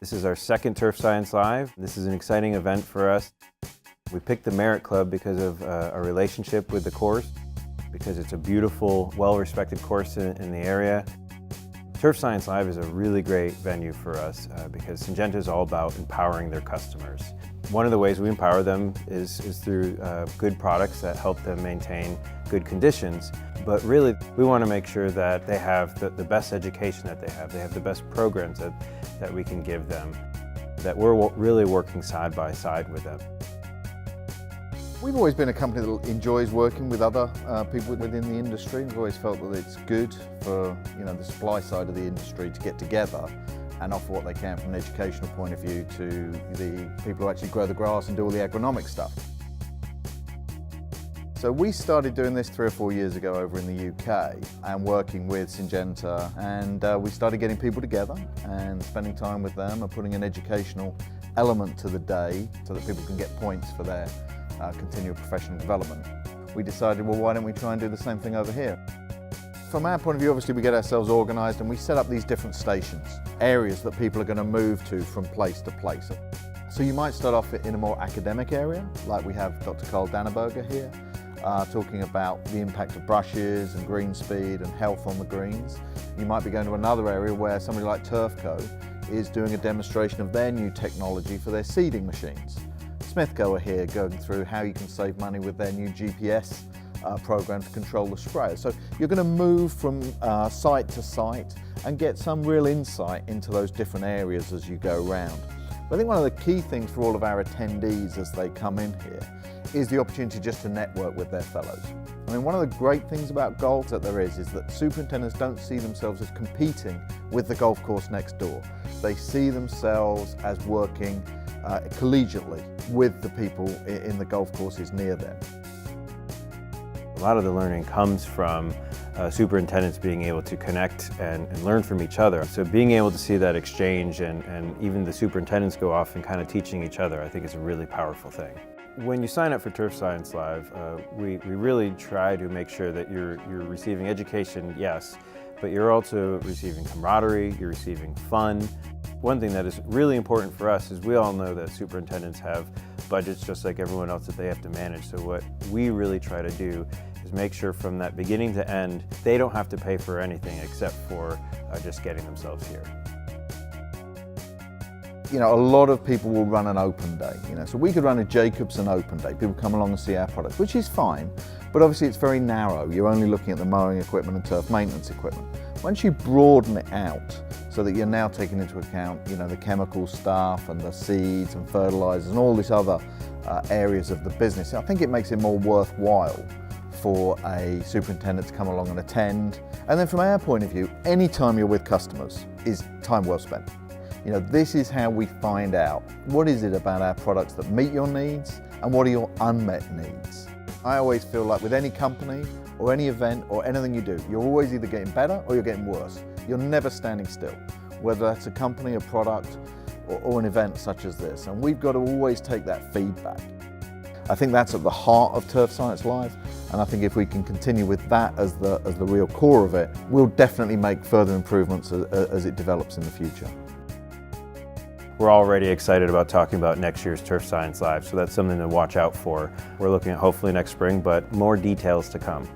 This is our second Turf Science Live. This is an exciting event for us. We picked the Merit Club because of our relationship with the course, because it's a beautiful, well-respected course in the area. Turf Science Live is a really great venue for us because Syngenta is all about empowering their customers. One of the ways we empower them is through good products that help them maintain good conditions. But really, we want to make sure that they have the best education that they have the best programs that we can give them, that we're really working side by side with them. We've always been a company that enjoys working with other people within the industry. We've always felt that it's good for the supply side of the industry to get together and offer what they can from an educational point of view to the people who actually grow the grass and do all the agronomic stuff. So we started doing this 3 or 4 years ago over in the UK and working with Syngenta, and we started getting people together and spending time with them and putting an educational element to the day so that people can get points for their continual professional development. We decided, well, why don't we try and do the same thing over here? From our point of view, obviously we get ourselves organised and we set up these different stations, areas that people are going to move to from place to place. So you might start off in a more academic area, like we have Dr. Carl Danneberger here, talking about the impact of brushes and green speed and health on the greens. You might be going to another area where somebody like Turfco is doing a demonstration of their new technology for their seeding machines. Smithco are here going through how you can save money with their new GPS program to control the sprayer. So you're going to move from site to site and get some real insight into those different areas as you go around. But I think one of the key things for all of our attendees as they come in here is the opportunity just to network with their fellows. I mean, one of the great things about golf that there is that superintendents don't see themselves as competing with the golf course next door. They see themselves as working collegiately with the people in the golf courses near them. A lot of the learning comes from superintendents being able to connect and learn from each other. So being able to see that exchange and even the superintendents go off and kind of teaching each other, I think is a really powerful thing. When you sign up for Turf Science Live, we really try to make sure that you're receiving education, yes, but you're also receiving camaraderie, you're receiving fun. One thing that is really important for us is we all know that superintendents have budgets just like everyone else that they have to manage. So what we really try to do is make sure from that beginning to end, they don't have to pay for anything except for just getting themselves here. A lot of people will run an open day, so we could run a Jacobsen open day. People come along and see our products, which is fine, but obviously it's very narrow. You're only looking at the mowing equipment and turf maintenance equipment. Once you broaden it out so that you're now taking into account, the chemical stuff and the seeds and fertilizers and all these other areas of the business, I think it makes it more worthwhile for a superintendent to come along and attend. And then from our point of view, any time you're with customers is time well spent. This is how we find out what is it about our products that meet your needs and what are your unmet needs. I always feel like with any company or any event or anything you do, you're always either getting better or you're getting worse. You're never standing still, whether that's a company, a product, or an event such as this. And we've got to always take that feedback. I think that's at the heart of Turf Science Live, and I think if we can continue with that as the real core of it, we'll definitely make further improvements as it develops in the future. We're already excited about talking about next year's Turf Science Live, so that's something to watch out for. We're looking at hopefully next spring, but more details to come.